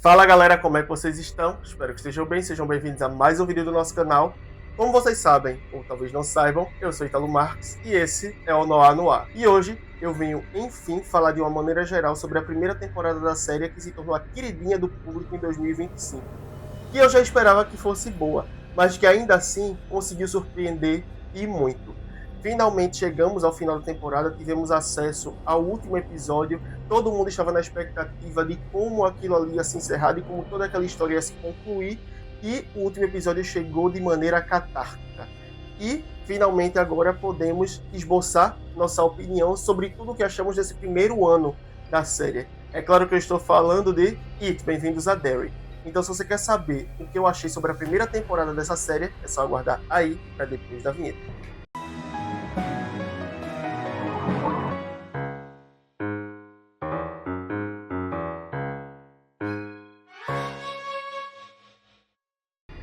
Fala galera, como é que vocês estão? Espero que estejam bem, sejam bem-vindos a mais um vídeo do nosso canal. Como vocês sabem, ou talvez não saibam, eu sou Italo Marques e esse é o Noir no Ar. E hoje eu venho, enfim, falar de uma maneira geral sobre a primeira temporada da série que se tornou a queridinha do público em 2025. Que eu já esperava que fosse boa, mas que ainda assim conseguiu surpreender e muito. Finalmente chegamos ao final da temporada, tivemos acesso ao último episódio, todo mundo estava na expectativa de como aquilo ali ia se encerrar, de como toda aquela história ia se concluir, e o último episódio chegou de maneira catártica. E finalmente agora podemos esboçar nossa opinião sobre tudo o que achamos desse primeiro ano da série. É claro que eu estou falando de It, Bem-vindos a Derry. Então se você quer saber o que eu achei sobre a primeira temporada dessa série, é só aguardar aí para depois da vinheta.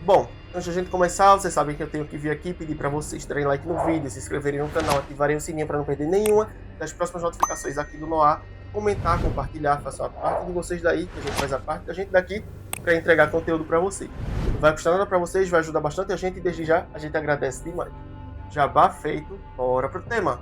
Bom, antes de a gente começar, vocês sabem que eu tenho que vir aqui pedir para vocês darem like no vídeo, se inscreverem no canal, ativarem o sininho para não perder nenhuma das próximas notificações aqui do Noir, comentar, compartilhar, façam a parte de vocês daí, que a gente faz a parte da gente daqui para entregar conteúdo para vocês. Não vai custar nada para vocês, vai ajudar bastante a gente e desde já a gente agradece demais. Jabá feito, bora pro tema.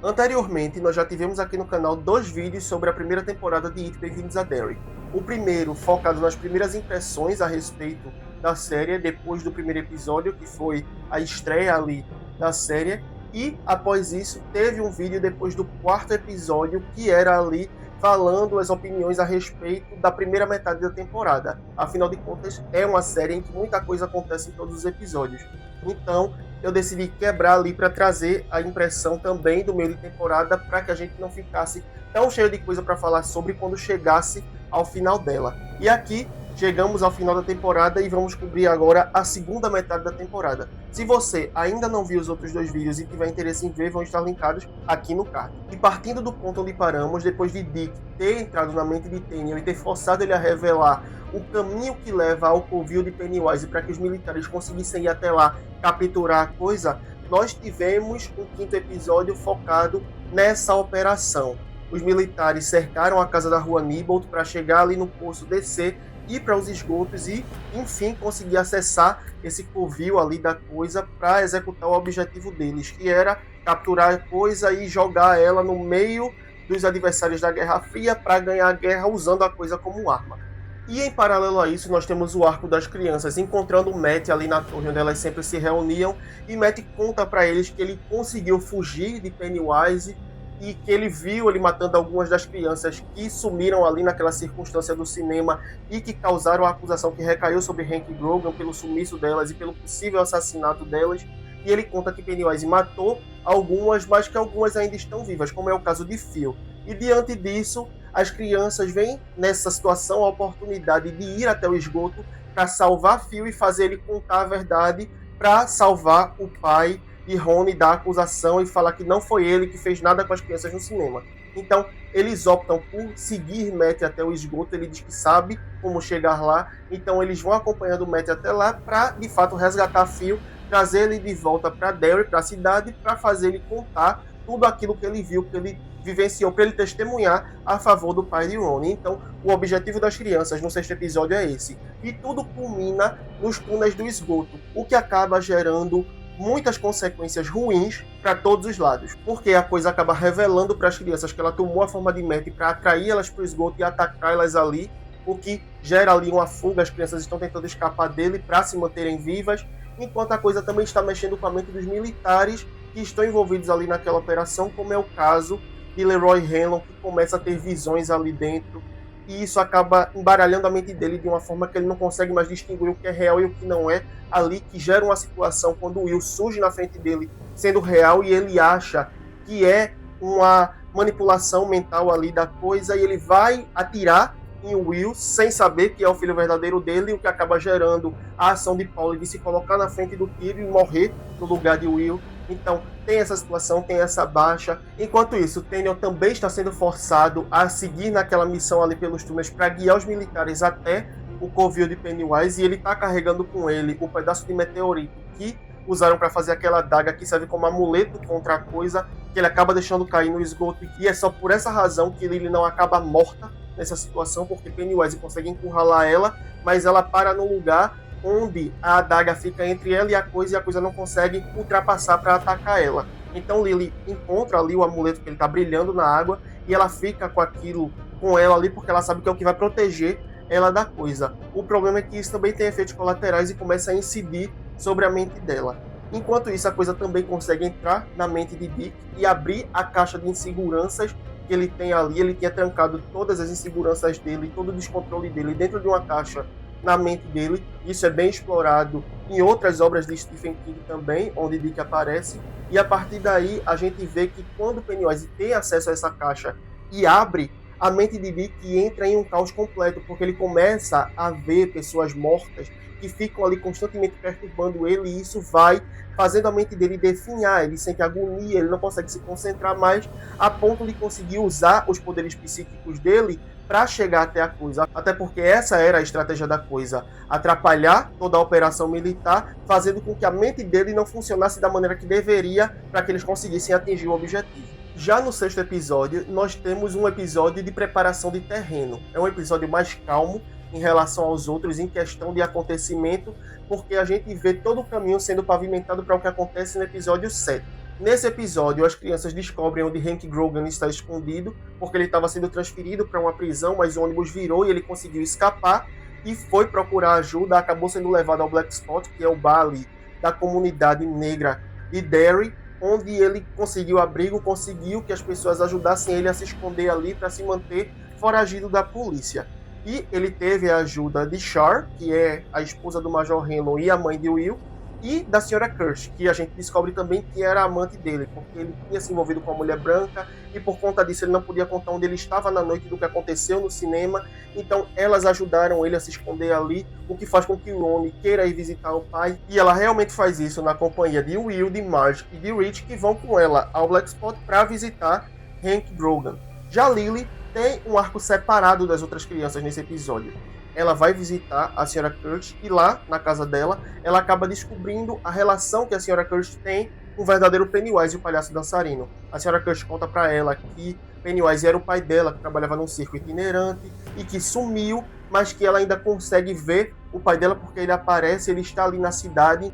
Anteriormente, nós já tivemos aqui no canal 2 vídeos sobre a primeira temporada de It, Bem-vindos a Derry. O primeiro focado nas primeiras impressões a respeito da série, depois do primeiro episódio, que foi a estreia ali da série. E, após isso, teve um vídeo depois do 4º episódio, que era ali falando as opiniões a respeito da primeira metade da temporada. Afinal de contas, é uma série em que muita coisa acontece em todos os episódios. Então, eu decidi quebrar ali para trazer a impressão também do meio de temporada, para que a gente não ficasse tão cheio de coisa para falar sobre quando chegasse ao final dela. E aqui chegamos ao final da temporada e vamos cobrir agora a segunda metade da temporada. Se você ainda não viu os outros 2 vídeos e tiver interesse em ver, vão estar linkados aqui no card. E partindo do ponto onde paramos, depois de Dick ter entrado na mente de Daniel e ter forçado ele a revelar o caminho que leva ao covil de Pennywise para que os militares conseguissem ir até lá capturar a coisa, nós tivemos um 5º episódio focado nessa operação. Os militares cercaram a casa da rua Nibble para chegar ali no poço, descer, ir para os esgotos e, enfim, conseguir acessar esse covil ali da coisa para executar o objetivo deles, que era capturar a coisa e jogar ela no meio dos adversários da Guerra Fria para ganhar a guerra usando a coisa como arma. E em paralelo a isso, nós temos o arco das crianças encontrando o Matt ali na torre onde elas sempre se reuniam, e Matt conta para eles que ele conseguiu fugir de Pennywise e que ele viu ele matando algumas das crianças que sumiram ali naquela circunstância do cinema e que causaram a acusação que recaiu sobre Hank Grogan pelo sumiço delas e pelo possível assassinato delas. E ele conta que Pennywise matou algumas, mas que algumas ainda estão vivas, como é o caso de Phil. E diante disso, as crianças veem nessa situação a oportunidade de ir até o esgoto para salvar Phil e fazer ele contar a verdade para salvar o pai e Ronnie da acusação e falar que não foi ele que fez nada com as crianças no cinema. Então, eles optam por seguir Matt até o esgoto, ele diz que sabe como chegar lá, então eles vão acompanhando o Matt até lá para, de fato, resgatar Phil, trazer ele de volta para Derry, para a cidade, para fazer ele contar tudo aquilo que ele viu, que ele vivenciou, para ele testemunhar a favor do pai de Ronnie. Então, o objetivo das crianças no 6º episódio é esse. E tudo culmina nos túneis do esgoto, o que acaba gerando muitas consequências ruins para todos os lados, porque a coisa acaba revelando para as crianças que ela tomou a forma de Matt para atrair elas para o esgoto e atacar elas ali, o que gera ali uma fuga, as crianças estão tentando escapar dele para se manterem vivas, enquanto a coisa também está mexendo com a mente dos militares que estão envolvidos ali naquela operação, como é o caso de Leroy Hanlon, que começa a ter visões ali dentro, e isso acaba embaralhando a mente dele de uma forma que ele não consegue mais distinguir o que é real e o que não é, ali que gera uma situação quando o Will surge na frente dele sendo real e ele acha que é uma manipulação mental ali da coisa e ele vai atirar em Will sem saber que é o filho verdadeiro dele, o que acaba gerando a ação de Paul de se colocar na frente do tiro e morrer no lugar de Will. Então tem essa situação, tem essa baixa. Enquanto isso, Daniel também está sendo forçado a seguir naquela missão ali pelos túneis para guiar os militares até o covil de Pennywise, e ele está carregando com ele o pedaço de meteorito que usaram para fazer aquela adaga que serve como amuleto contra a coisa, que ele acaba deixando cair no esgoto, e é só por essa razão que Lily não acaba morta nessa situação, porque Pennywise consegue encurralar ela, mas ela para no lugar onde a adaga fica entre ela e a coisa não consegue ultrapassar para atacar ela. Então Lily encontra ali o amuleto que ele está brilhando na água, e ela fica com aquilo com ela ali, porque ela sabe que é o que vai proteger ela da coisa. O problema é que isso também tem efeitos colaterais e começa a incidir sobre a mente dela. Enquanto isso, a coisa também consegue entrar na mente de Dick e abrir a caixa de inseguranças que ele tem ali. Ele tinha trancado todas as inseguranças dele, todo o descontrole dele dentro de uma caixa na mente dele. Isso é bem explorado em outras obras de Stephen King também, onde Dick aparece. E a partir daí, a gente vê que quando Pennywise tem acesso a essa caixa e abre, a mente de Dick entra em um caos completo, porque ele começa a ver pessoas mortas que ficam ali constantemente perturbando ele, e isso vai fazendo a mente dele definhar, ele sente agonia, ele não consegue se concentrar mais, a ponto de conseguir usar os poderes psíquicos dele para chegar até a coisa. Até porque essa era a estratégia da coisa, atrapalhar toda a operação militar, fazendo com que a mente dele não funcionasse da maneira que deveria, para que eles conseguissem atingir o objetivo. Já no sexto episódio, nós temos um episódio de preparação de terreno. É um episódio mais calmo em relação aos outros em questão de acontecimento, porque a gente vê todo o caminho sendo pavimentado para o que acontece no episódio 7. Nesse episódio, as crianças descobrem onde Hank Grogan está escondido, porque ele estava sendo transferido para uma prisão, mas o ônibus virou e ele conseguiu escapar e foi procurar ajuda, acabou sendo levado ao Black Spot, que é o bar ali da comunidade negra de Derry, onde ele conseguiu abrigo, conseguiu que as pessoas ajudassem ele a se esconder ali para se manter foragido da polícia. E ele teve a ajuda de Char, que é a esposa do Major Hanlon e a mãe de Will, e da Sra. Kirsch, que a gente descobre também que era amante dele, porque ele tinha se envolvido com a mulher branca, e por conta disso ele não podia contar onde ele estava na noite do que aconteceu no cinema. Então elas ajudaram ele a se esconder ali, o que faz com que o Ronnie queira ir visitar o pai, e ela realmente faz isso na companhia de Will, de Marge e de Rich, que vão com ela ao Black Spot para visitar Hank Grogan. Já Lily tem um arco separado das outras crianças nesse episódio. Ela vai visitar a Sra. Kirsch e lá, na casa dela, ela acaba descobrindo a relação que a Sra. Kirsch tem com o verdadeiro Pennywise e o palhaço dançarino. A Sra. Kirsch conta para ela que Pennywise era o pai dela, que trabalhava num circo itinerante e que sumiu, mas que ela ainda consegue ver o pai dela porque ele aparece, ele está ali na cidade.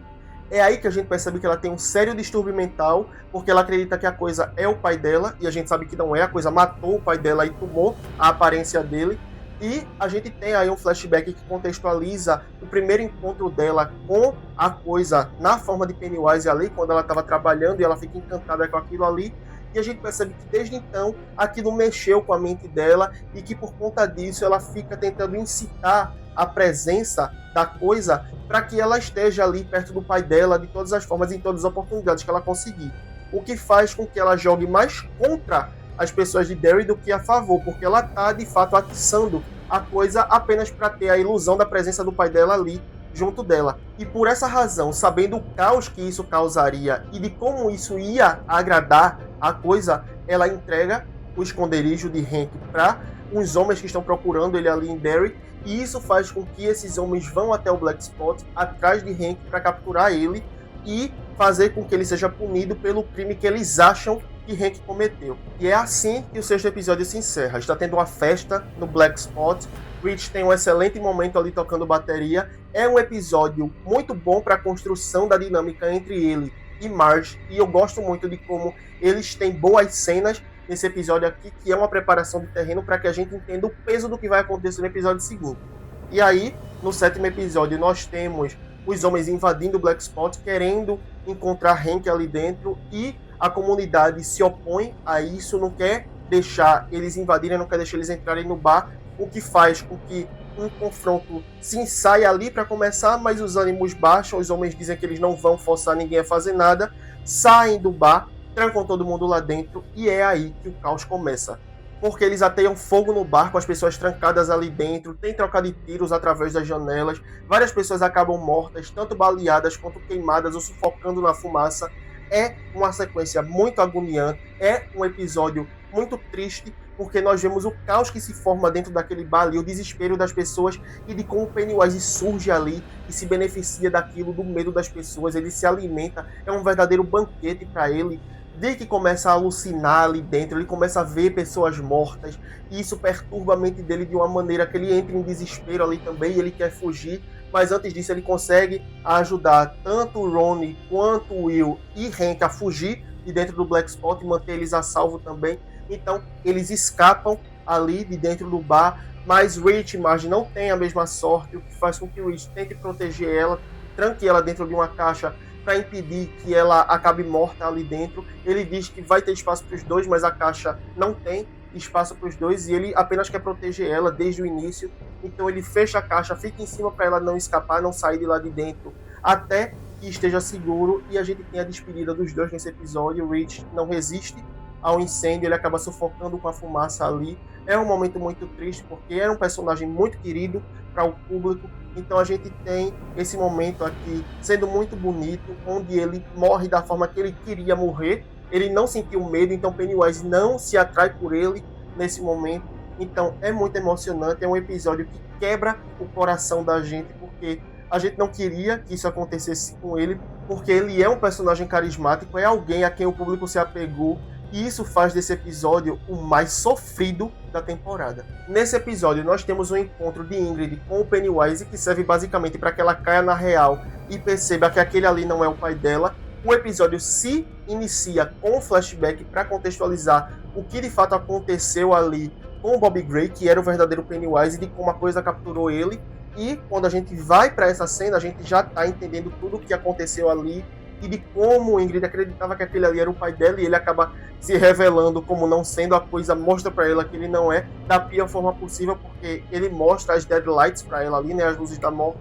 É aí que a gente percebe que ela tem um sério distúrbio mental, porque ela acredita que a coisa é o pai dela, e a gente sabe que não é, a coisa matou o pai dela e tomou a aparência dele. E a gente tem aí um flashback que contextualiza o primeiro encontro dela com a coisa na forma de Pennywise ali, quando ela estava trabalhando e ela fica encantada com aquilo ali. E a gente percebe que desde então aquilo mexeu com a mente dela e que por conta disso ela fica tentando incitar a presença da coisa para que ela esteja ali perto do pai dela de todas as formas e em todas as oportunidades que ela conseguir. O que faz com que ela jogue mais contra as pessoas de Derry do que a favor, porque ela está de fato atiçando a coisa apenas para ter a ilusão da presença do pai dela ali junto dela. E por essa razão, sabendo o caos que isso causaria e de como isso ia agradar a coisa, ela entrega o esconderijo de Hank para uns homens que estão procurando ele ali em Derry, e isso faz com que esses homens vão até o Black Spot atrás de Hank para capturar ele e fazer com que ele seja punido pelo crime que eles acham que Hank cometeu. E é assim que o sexto episódio se encerra. Está tendo uma festa no Black Spot. Rich tem um excelente momento ali tocando bateria. É um episódio muito bom para a construção da dinâmica entre ele e Marge. E eu gosto muito de como eles têm boas cenas nesse episódio aqui, que é uma preparação de terreno para que a gente entenda o peso do que vai acontecer no episódio seguinte. E aí, no sétimo episódio, nós temos os homens invadindo o Black Spot, querendo encontrar Hank ali dentro, e a comunidade se opõe a isso, não quer deixar eles invadirem, não quer deixar eles entrarem no bar, o que faz com que um confronto se ensaie ali para começar, mas os ânimos baixam, os homens dizem que eles não vão forçar ninguém a fazer nada, saem do bar, trancam todo mundo lá dentro, e é aí que o caos começa. Porque eles ateiam fogo no bar com as pessoas trancadas ali dentro, tem troca de tiros através das janelas, várias pessoas acabam mortas, tanto baleadas quanto queimadas ou sufocando na fumaça. É uma sequência muito agoniante, é um episódio muito triste, porque nós vemos o caos que se forma dentro daquele bar ali, o desespero das pessoas e de como o Pennywise surge ali e se beneficia daquilo, do medo das pessoas, ele se alimenta, é um verdadeiro banquete para ele, Dick começa a alucinar ali dentro, ele começa a ver pessoas mortas, e isso perturba a mente dele de uma maneira que ele entra em desespero ali também, e ele quer fugir, mas antes disso ele consegue ajudar tanto o Ronnie quanto o Will e Hank a fugir de dentro do Black Spot e manter eles a salvo também. Então eles escapam ali de dentro do bar, mas Rich e Marge não têm a mesma sorte, o que faz com que o Rich tente proteger ela, tranque ela dentro de uma caixa para impedir que ela acabe morta ali dentro. Ele diz que vai ter espaço para os dois, mas a caixa não tem espaço para os dois e ele apenas quer proteger ela desde o início. Então ele fecha a caixa, fica em cima para ela não escapar, não sair de lá de dentro, até que esteja seguro. E a gente tem a despedida dos dois nesse episódio. O Rich não resiste ao incêndio, ele acaba sufocando com a fumaça ali. É um momento muito triste, porque era um personagem muito querido para o público. Então a gente tem esse momento aqui sendo muito bonito, onde ele morre da forma que ele queria morrer. Ele não sentiu medo, então Pennywise não se atrai por ele nesse momento. Então é muito emocionante, é um episódio que quebra o coração da gente, porque a gente não queria que isso acontecesse com ele, porque ele é um personagem carismático, é alguém a quem o público se apegou, e isso faz desse episódio o mais sofrido da temporada. Nesse episódio nós temos um encontro de Ingrid com o Pennywise, que serve basicamente para que ela caia na real e perceba que aquele ali não é o pai dela. O episódio se inicia com um flashback para contextualizar o que de fato aconteceu ali com o Bobby Gray, que era o verdadeiro Pennywise, e de como a coisa capturou ele. E quando a gente vai para essa cena, a gente já está entendendo tudo o que aconteceu ali e de como Ingrid acreditava que aquele ali era o pai dela, e ele acaba se revelando como não sendo. A coisa mostra para ela que ele não é, da pior forma possível, porque ele mostra as deadlights para ela ali, né, as luzes da morte.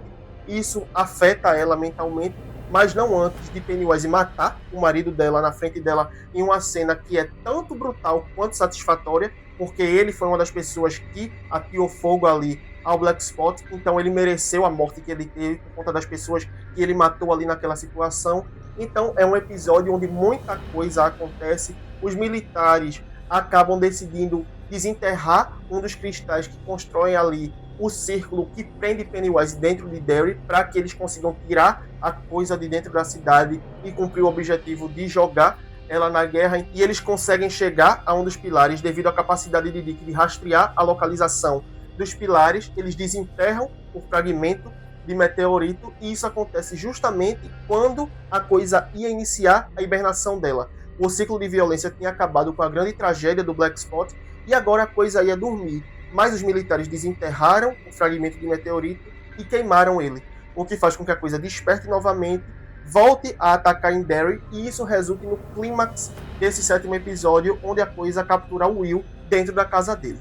Isso afeta ela mentalmente, mas não antes de Pennywise matar o marido dela na frente dela, em uma cena que é tanto brutal quanto satisfatória, porque ele foi uma das pessoas que ateou fogo ali ao Black Spot, então ele mereceu a morte que ele teve por conta das pessoas que ele matou ali naquela situação. Então é um episódio onde muita coisa acontece. Os militares acabam decidindo desenterrar um dos cristais que constroem ali o círculo que prende Pennywise dentro de Derry, para que eles consigam tirar a coisa de dentro da cidade e cumprir o objetivo de jogar ela na guerra. E eles conseguem chegar a um dos pilares devido à capacidade de Dick de rastrear a localização dos pilares. Eles desenterram o fragmento de meteorito, e isso acontece justamente quando a coisa ia iniciar a hibernação dela. O ciclo de violência tinha acabado com a grande tragédia do Black Spot e agora a coisa ia dormir, mas os militares desenterraram o fragmento de meteorito e queimaram ele, o que faz com que a coisa desperte novamente, volte a atacar em Derry, e isso resulta no clímax desse 7º episódio, onde a coisa captura o Will dentro da casa dele.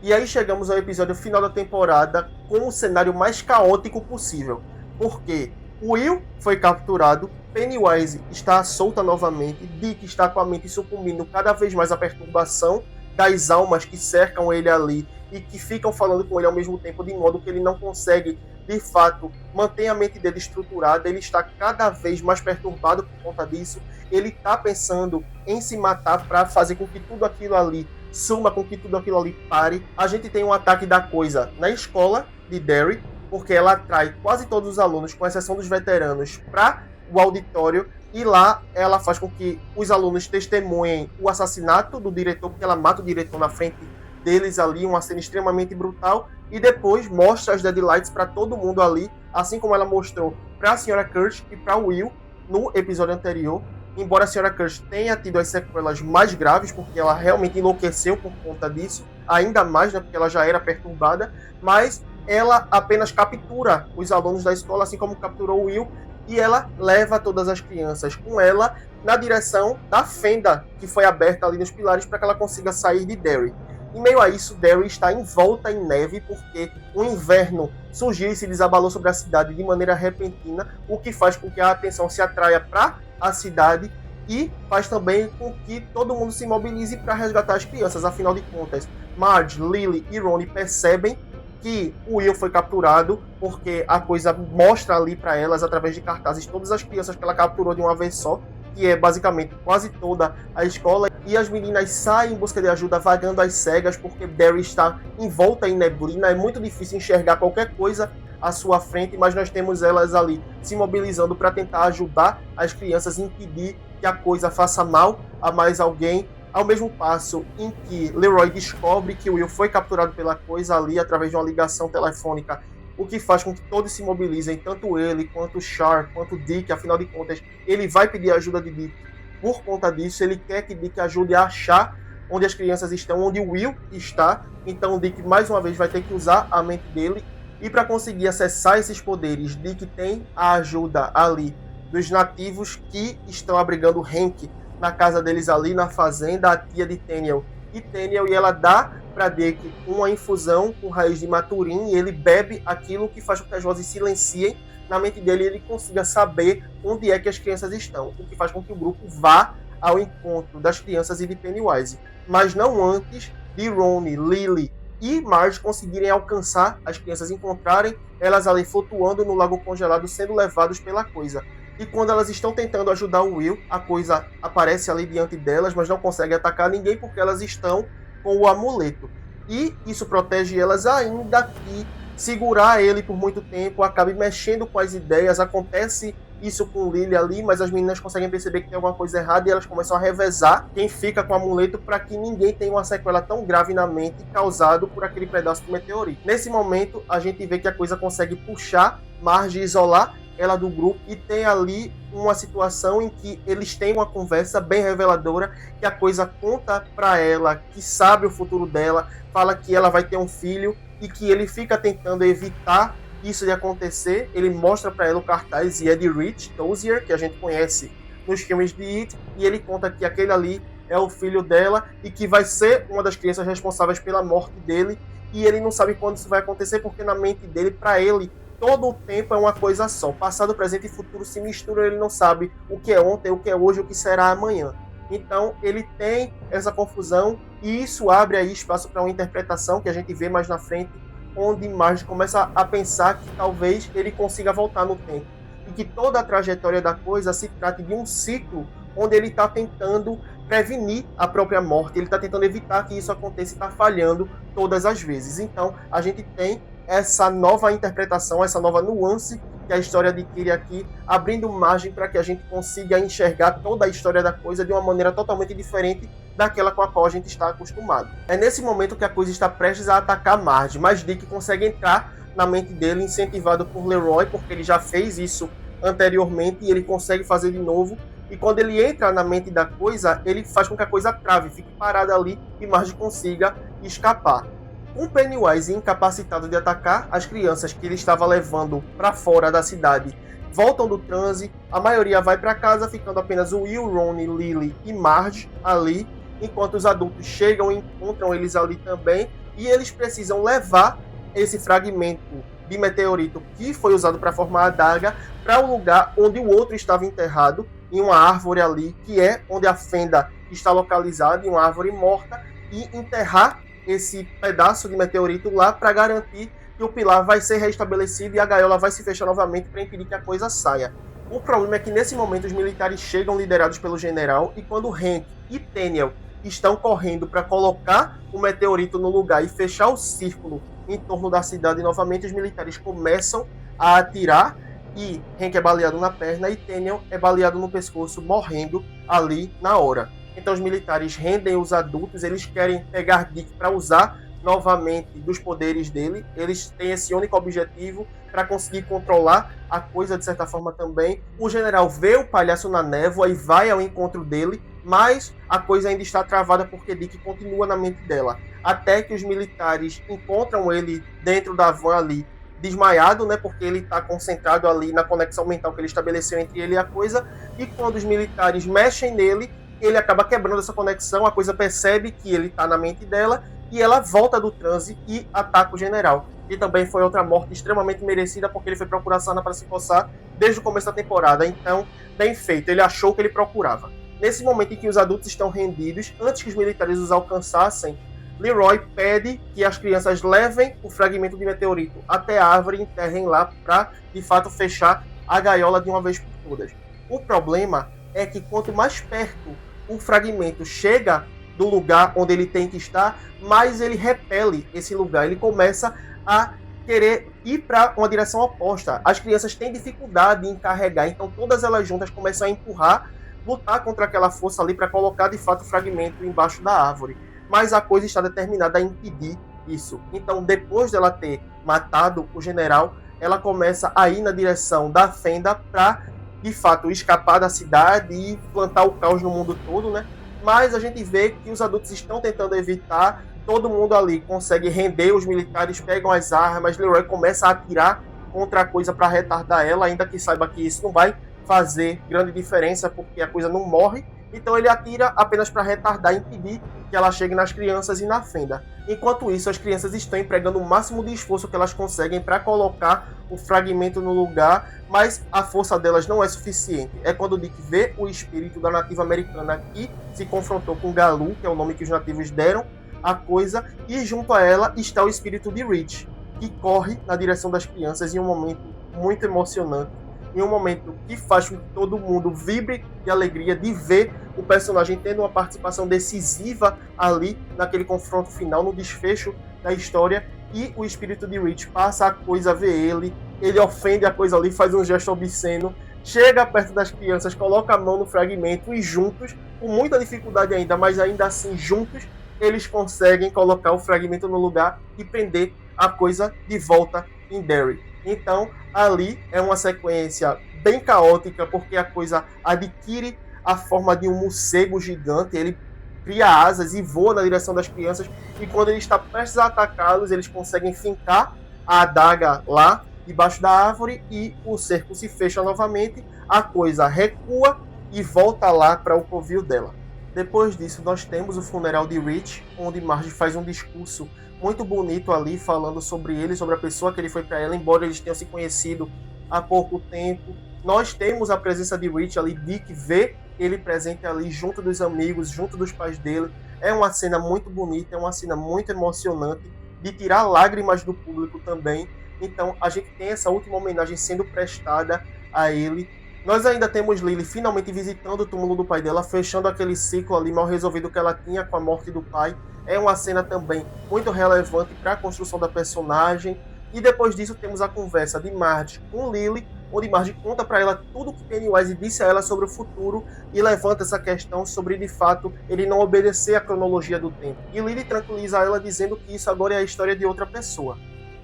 E aí chegamos ao episódio final da temporada com o cenário mais caótico possível, porque o Will foi capturado, Pennywise está solta novamente, Dick está com a mente sucumbindo cada vez mais à perturbação das almas que cercam ele ali e que ficam falando com ele ao mesmo tempo, de modo que ele não consegue, de fato, manter a mente dele estruturada. Ele está cada vez mais perturbado por conta disso. Ele está pensando em se matar para fazer com que tudo aquilo ali suma, com que tudo aquilo ali pare. A gente tem um ataque da coisa na escola de Derry, porque ela atrai quase todos os alunos, com exceção dos veteranos, para o auditório, e lá ela faz com que os alunos testemunhem o assassinato do diretor, porque ela mata o diretor na frente deles ali, uma cena extremamente brutal, e depois mostra as deadlights para todo mundo ali, assim como ela mostrou para a Sra. Kirsch e para Will no episódio anterior. Embora a Sra. Kirsch tenha tido as sequelas mais graves, porque ela realmente enlouqueceu por conta disso, ainda mais, né, porque ela já era perturbada, mas ela apenas captura os alunos da escola, assim como capturou o Will, e ela leva todas as crianças com ela na direção da fenda que foi aberta ali nos pilares para que ela consiga sair de Derry. Em meio a isso, Derry está envolta em neve, porque o inverno surgiu e se desabalou sobre a cidade de maneira repentina, o que faz com que a atenção se atraia para a cidade e faz também com que todo mundo se mobilize para resgatar as crianças. Afinal de contas, Marge, Lily e Ronnie percebem que o Will foi capturado, porque a coisa mostra ali para elas, através de cartazes, todas as crianças que ela capturou de uma vez só, que é basicamente quase toda a escola, e as meninas saem em busca de ajuda, vagando às cegas, porque Derry está envolta em neblina, é muito difícil enxergar qualquer coisa à sua frente, mas nós temos elas ali se mobilizando para tentar ajudar as crianças e impedir que a coisa faça mal a mais alguém, ao mesmo passo em que Leroy descobre que Will foi capturado pela coisa ali através de uma ligação telefônica, o que faz com que todos se mobilizem, tanto ele, quanto Char, quanto Dick. Afinal de contas, ele vai pedir ajuda de Dick por conta disso. Ele quer que Dick ajude a achar onde as crianças estão, onde Will está. Então Dick, mais uma vez, vai ter que usar a mente dele. E para conseguir acessar esses poderes, Dick tem a ajuda ali dos nativos que estão abrigando Hank na casa deles ali, na fazenda, a tia de Teniel. E ela dá para Dick uma infusão com raiz de maturim, e ele bebe aquilo, que faz com que as vozes silenciem na mente dele e ele consiga saber onde é que as crianças estão, o que faz com que o grupo vá ao encontro das crianças e de Pennywise, mas não antes de Ronnie, Lily e Marge conseguirem alcançar as crianças, encontrarem elas ali flutuando no lago congelado, sendo levados pela coisa. E quando elas estão tentando ajudar o Will, a coisa aparece ali diante delas, mas não consegue atacar ninguém porque elas estão com o amuleto. E isso protege elas, ainda que segurar ele por muito tempo acabe mexendo com as ideias. Acontece isso com Lily ali, mas as meninas conseguem perceber que tem alguma coisa errada e elas começam a revezar quem fica com o amuleto para que ninguém tenha uma sequela tão grave na mente causado por aquele pedaço de meteorito. Nesse momento, a gente vê que a coisa consegue puxar Marge e isolar ela do grupo, e tem ali uma situação em que eles têm uma conversa bem reveladora, que a coisa conta para ela que sabe o futuro dela, fala que ela vai ter um filho e que ele fica tentando evitar isso de acontecer. Ele mostra para ela o cartaz e é de Rich Dozier, que a gente conhece nos filmes de It, e ele conta que aquele ali é o filho dela e que vai ser uma das crianças responsáveis pela morte dele, e ele não sabe quando isso vai acontecer, porque na mente dele, para ele, todo o tempo é uma coisa só. Passado, presente e futuro se misturam, ele não sabe o que é ontem, o que é hoje, o que será amanhã. Então, ele tem essa confusão, e isso abre aí espaço para uma interpretação que a gente vê mais na frente, onde Marge começa a pensar que talvez ele consiga voltar no tempo, e que toda a trajetória da coisa se trate de um ciclo onde ele está tentando prevenir a própria morte, ele está tentando evitar que isso aconteça e está falhando todas as vezes. Então, a gente tem essa nova interpretação, essa nova nuance que a história adquire aqui, abrindo margem para que a gente consiga enxergar toda a história da coisa de uma maneira totalmente diferente daquela com a qual a gente está acostumado. É nesse momento que a coisa está prestes a atacar Marge, mas Dick consegue entrar na mente dele, incentivado por Leroy, porque ele já fez isso anteriormente e ele consegue fazer de novo. E quando ele entra na mente da coisa, ele faz com que a coisa trave, fique parada ali e Marge consiga escapar. Com Pennywise incapacitado de atacar, as crianças que ele estava levando para fora da cidade voltam do transe, a maioria vai para casa, ficando apenas o Will, Ronnie, Lily e Marge ali, enquanto os adultos chegam e encontram eles ali também, e eles precisam levar esse fragmento de meteorito que foi usado para formar a adaga para o lugar onde o outro estava enterrado, em uma árvore ali, que é onde a fenda está localizada, em uma árvore morta, e enterrar esse pedaço de meteorito lá para garantir que o pilar vai ser restabelecido e a gaiola vai se fechar novamente para impedir que a coisa saia. O problema é que nesse momento os militares chegam liderados pelo general, e quando Hank e Teniel estão correndo para colocar o meteorito no lugar e fechar o círculo em torno da cidade novamente, os militares começam a atirar e Hank é baleado na perna e Teniel é baleado no pescoço, morrendo ali na hora. Então os militares rendem os adultos, eles querem pegar Dick para usar novamente dos poderes dele, eles têm esse único objetivo para conseguir controlar a coisa de certa forma também. O general vê o palhaço na névoa e vai ao encontro dele, mas a coisa ainda está travada porque Dick continua na mente dela, até que os militares encontram ele dentro da van ali, desmaiado, né, porque ele está concentrado ali na conexão mental que ele estabeleceu entre ele e a coisa, e quando os militares mexem nele, ele acaba quebrando essa conexão, a coisa percebe que ele está na mente dela, e ela volta do transe e ataca o general. E também foi outra morte extremamente merecida, porque ele foi procurar Sana para se coçar desde o começo da temporada, então, bem feito, ele achou o que ele procurava. Nesse momento em que os adultos estão rendidos, antes que os militares os alcançassem, Leroy pede que as crianças levem o fragmento de meteorito até a árvore e enterrem lá para, de fato, fechar a gaiola de uma vez por todas. O problema é que quanto mais perto o fragmento chega do lugar onde ele tem que estar, mais ele repele esse lugar. Ele começa a querer ir para uma direção oposta. As crianças têm dificuldade em carregar, então todas elas juntas começam a empurrar lutar contra aquela força ali para colocar de fato o fragmento embaixo da árvore. Mas a coisa está determinada a impedir isso. Então, depois dela ter matado o general, ela começa a ir na direção da Fenda para, de fato, escapar da cidade e plantar o caos no mundo todo, né? Mas a gente vê que os adultos estão tentando evitar, todo mundo ali consegue render, os militares pegam as armas, Leroy começa a atirar contra a coisa para retardar ela, ainda que saiba que isso não vai fazer grande diferença, porque a coisa não morre, então ele atira apenas para retardar e impedir que ela chegue nas crianças e na Fenda. Enquanto isso, as crianças estão empregando o máximo de esforço que elas conseguem para colocar o fragmento no lugar, mas a força delas não é suficiente. É quando o Dick vê o espírito da nativa americana que se confrontou com Galu, que é o nome que os nativos deram à coisa, e junto a ela está o espírito de Rich, que corre na direção das crianças em um momento muito emocionante, em um momento que faz com que todo mundo vibre de alegria de ver o personagem tendo uma participação decisiva ali naquele confronto final, no desfecho da história, e o espírito de Rich passa a coisa a ver ele ofende a coisa ali, faz um gesto obsceno, chega perto das crianças, coloca a mão no fragmento e juntos, com muita dificuldade ainda, mas ainda assim juntos, eles conseguem colocar o fragmento no lugar e prender a coisa de volta em Derry. Então, ali é uma sequência bem caótica, porque a coisa adquire a forma de um morcego gigante, ele cria asas e voa na direção das crianças, e quando ele está prestes a atacá-los, eles conseguem fincar a adaga lá debaixo da árvore e o cerco se fecha novamente, a coisa recua e volta lá para o covil dela. Depois disso, nós temos o funeral de Rich, onde Marge faz um discurso muito bonito ali, falando sobre ele, sobre a pessoa que ele foi para ela, embora eles tenham se conhecido há pouco tempo. Nós temos a presença de Rich ali, Dick vê ele presente ali, junto dos amigos, junto dos pais dele. É uma cena muito bonita, é uma cena muito emocionante, de tirar lágrimas do público também. Então, a gente tem essa última homenagem sendo prestada a ele. Nós ainda temos Lily finalmente visitando o túmulo do pai dela, fechando aquele ciclo ali mal resolvido que ela tinha com a morte do pai. É uma cena também muito relevante para a construção da personagem. E depois disso temos a conversa de Marge com Lily, onde Marge conta para ela tudo o que Pennywise disse a ela sobre o futuro e levanta essa questão sobre, de fato, ele não obedecer à cronologia do tempo. E Lily tranquiliza ela dizendo que isso agora é a história de outra pessoa.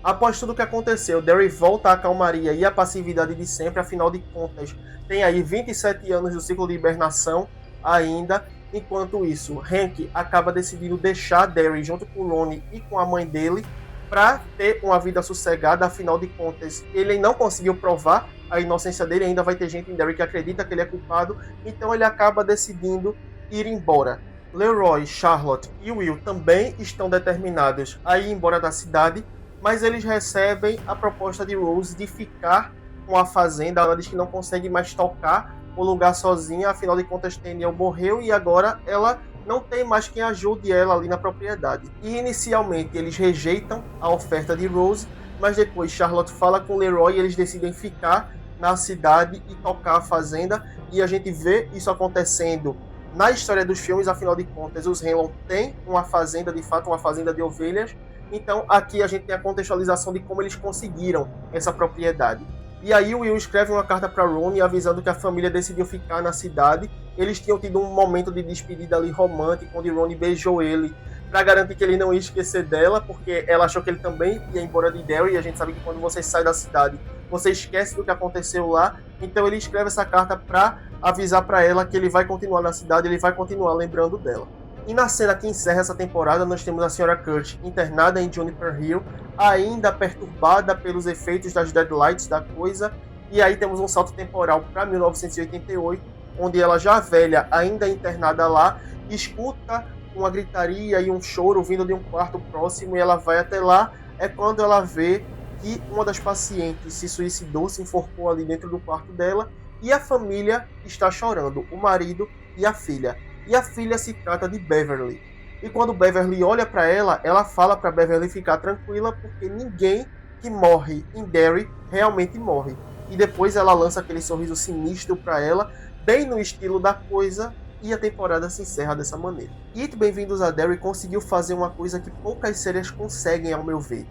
Após tudo o que aconteceu, Derry volta à calmaria e à passividade de sempre, afinal de contas, tem aí 27 anos do ciclo de hibernação ainda. Enquanto isso, Hank acaba decidindo deixar Derry junto com Ronnie e com a mãe dele para ter uma vida sossegada, afinal de contas, ele não conseguiu provar a inocência dele, ainda vai ter gente em Derry que acredita que ele é culpado, então ele acaba decidindo ir embora. Leroy, Charlotte e Will também estão determinados a ir embora da cidade, mas eles recebem a proposta de Rose de ficar com a fazenda. Ela diz que não consegue mais tocar o lugar sozinha, afinal de contas Daniel morreu e agora ela não tem mais quem ajude ela ali na propriedade. E inicialmente eles rejeitam a oferta de Rose, mas depois Charlotte fala com Leroy e eles decidem ficar na cidade e tocar a fazenda, e a gente vê isso acontecendo na história dos filmes. Afinal de contas, os Hanlon têm uma fazenda, de fato, uma fazenda de ovelhas. Então aqui a gente tem a contextualização de como eles conseguiram essa propriedade. E aí o Will escreve uma carta para Ronnie avisando que a família decidiu ficar na cidade. Eles tinham tido um momento de despedida ali romântico, onde Ronnie beijou ele para garantir que ele não ia esquecer dela, porque ela achou que ele também ia embora de Derry, e a gente sabe que quando você sai da cidade, você esquece do que aconteceu lá. Então ele escreve essa carta para avisar para ela que ele vai continuar na cidade, ele vai continuar lembrando dela. E na cena que encerra essa temporada, nós temos a Sra. Kurt internada em Juniper Hill, ainda perturbada pelos efeitos das deadlights da coisa. E aí temos um salto temporal para 1988, onde ela já velha, ainda internada lá, escuta uma gritaria e um choro vindo de um quarto próximo, e ela vai até lá. É quando ela vê que uma das pacientes se suicidou, se enforcou ali dentro do quarto dela, e a família está chorando, o marido e a filha. E a filha se trata de Beverly. E quando Beverly olha para ela, ela fala para Beverly ficar tranquila, porque ninguém que morre em Derry realmente morre. E depois ela lança aquele sorriso sinistro para ela, bem no estilo da coisa, e a temporada se encerra dessa maneira. It Bem-vindos a Derry conseguiu fazer uma coisa que poucas séries conseguem, ao meu ver.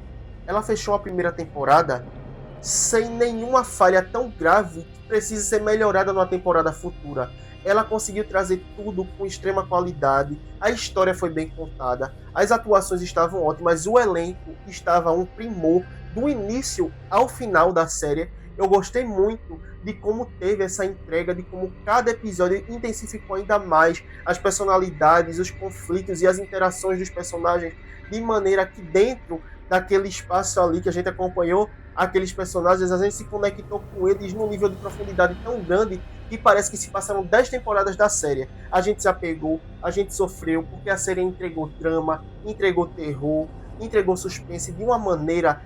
Ela fechou a primeira temporada sem nenhuma falha tão grave que precise ser melhorada numa temporada futura. ela conseguiu trazer tudo com extrema qualidade, a história foi bem contada, as atuações estavam ótimas, o elenco estava um primor do início ao final da série. Eu gostei muito de como teve essa entrega, de como cada episódio intensificou ainda mais as personalidades, os conflitos e as interações dos personagens, de maneira que dentro daquele espaço ali que a gente acompanhou aqueles personagens, a gente se conectou com eles num nível de profundidade tão grande que parece que se passaram 10 temporadas da série. A gente se apegou, a gente sofreu, porque a série entregou drama, entregou terror, entregou suspense de uma maneira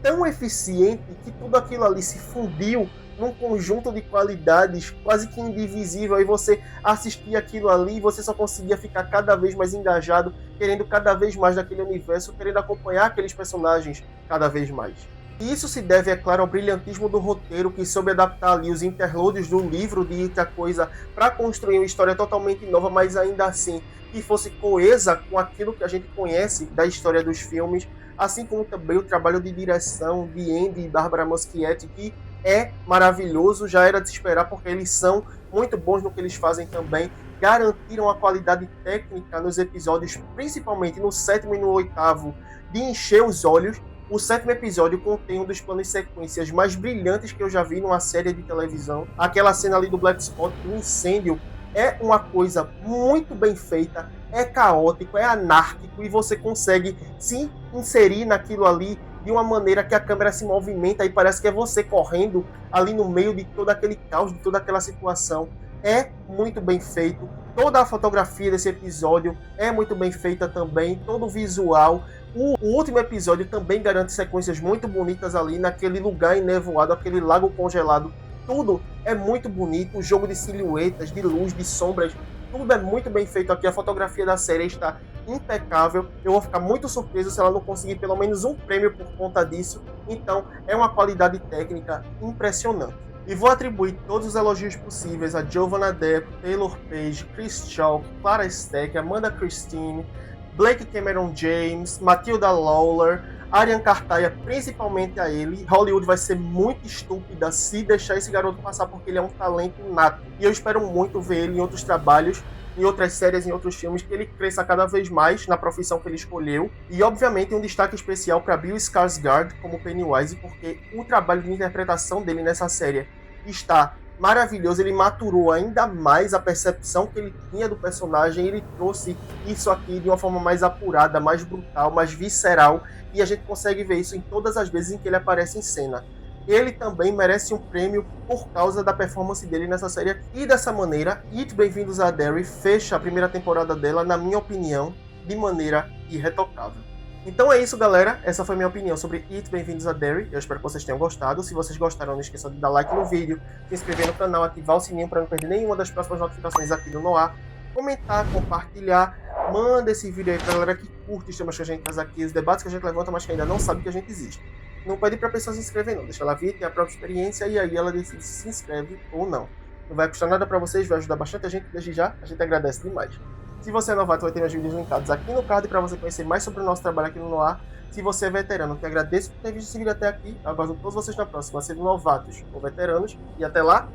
tão eficiente que tudo aquilo ali se fundiu num conjunto de qualidades quase que indivisível, e você assistia aquilo ali e você só conseguia ficar cada vez mais engajado, querendo cada vez mais daquele universo, querendo acompanhar aqueles personagens cada vez mais. E isso se deve, é claro, ao brilhantismo do roteiro, que soube adaptar ali os interlúdios do livro de Ita Coisa para construir uma história totalmente nova, mas ainda assim que fosse coesa com aquilo que a gente conhece da história dos filmes, assim como também o trabalho de direção de Andy e Barbara Muschietti, que é maravilhoso, já era de se esperar, porque eles são muito bons no que eles fazem também, garantiram a qualidade técnica nos episódios, principalmente no 7º e no 8º, de encher os olhos. O 7º episódio contém um dos planos sequências mais brilhantes que eu já vi numa série de televisão. Aquela cena ali do Black Spot, do incêndio, é uma coisa muito bem feita, é caótico, é anárquico, e você consegue se inserir naquilo ali de uma maneira que a câmera se movimenta e parece que é você correndo ali no meio de todo aquele caos, de toda aquela situação. É muito bem feito. Toda a fotografia desse episódio é muito bem feita também, todo o visual. O último episódio também garante sequências muito bonitas ali naquele lugar enevoado, aquele lago congelado. Tudo é muito bonito, o jogo de silhuetas, de luz, de sombras, tudo é muito bem feito aqui. A fotografia da série está impecável. Eu vou ficar muito surpreso se ela não conseguir pelo menos um prêmio por conta disso. Então, é uma qualidade técnica impressionante. E vou atribuir todos os elogios possíveis a Giovanna Depp, Taylor Page, Chris Chalk, Clara Steck, Amanda Christine, Blake Cameron James, Matilda Lawler, Arian Cartaia, principalmente a ele. Hollywood vai ser muito estúpida se deixar esse garoto passar, porque ele é um talento nato. E eu espero muito ver ele em outros trabalhos, em outras séries, em outros filmes, que ele cresça cada vez mais na profissão que ele escolheu. E, obviamente, um destaque especial para Bill Skarsgård como Pennywise, porque o trabalho de interpretação dele nessa série está maravilhoso. Ele maturou ainda mais a percepção que ele tinha do personagem, ele trouxe isso aqui de uma forma mais apurada, mais brutal, mais visceral, e a gente consegue ver isso em todas as vezes em que ele aparece em cena. Ele também merece um prêmio por causa da performance dele nessa série. E dessa maneira, It Bem-vindos a Derry fecha a primeira temporada dela, na minha opinião, de maneira irretocável. Então é isso, galera. Essa foi minha opinião sobre It Bem-vindos a Derry. Eu espero que vocês tenham gostado. Se vocês gostaram, não esqueçam de dar like no vídeo, se inscrever no canal, ativar o sininho para não perder nenhuma das próximas notificações aqui do Noir, comentar, compartilhar. Manda esse vídeo aí pra galera que curte os temas que a gente faz aqui, os debates que a gente levanta, mas que ainda não sabe que a gente existe. Não pede pra pessoa se inscrever, não. Deixa ela vir, ter a própria experiência, e aí ela decide se se inscreve ou não. Não vai custar nada pra vocês, vai ajudar bastante a gente desde já. A gente agradece demais. Se você é novato, vai ter meus vídeos linkados aqui no card para você conhecer mais sobre o nosso trabalho aqui no Noir. Se você é veterano, te agradeço por ter visto esse vídeo até aqui. Aguardo todos vocês na próxima, sendo novatos ou veteranos. E até lá,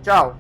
tchau!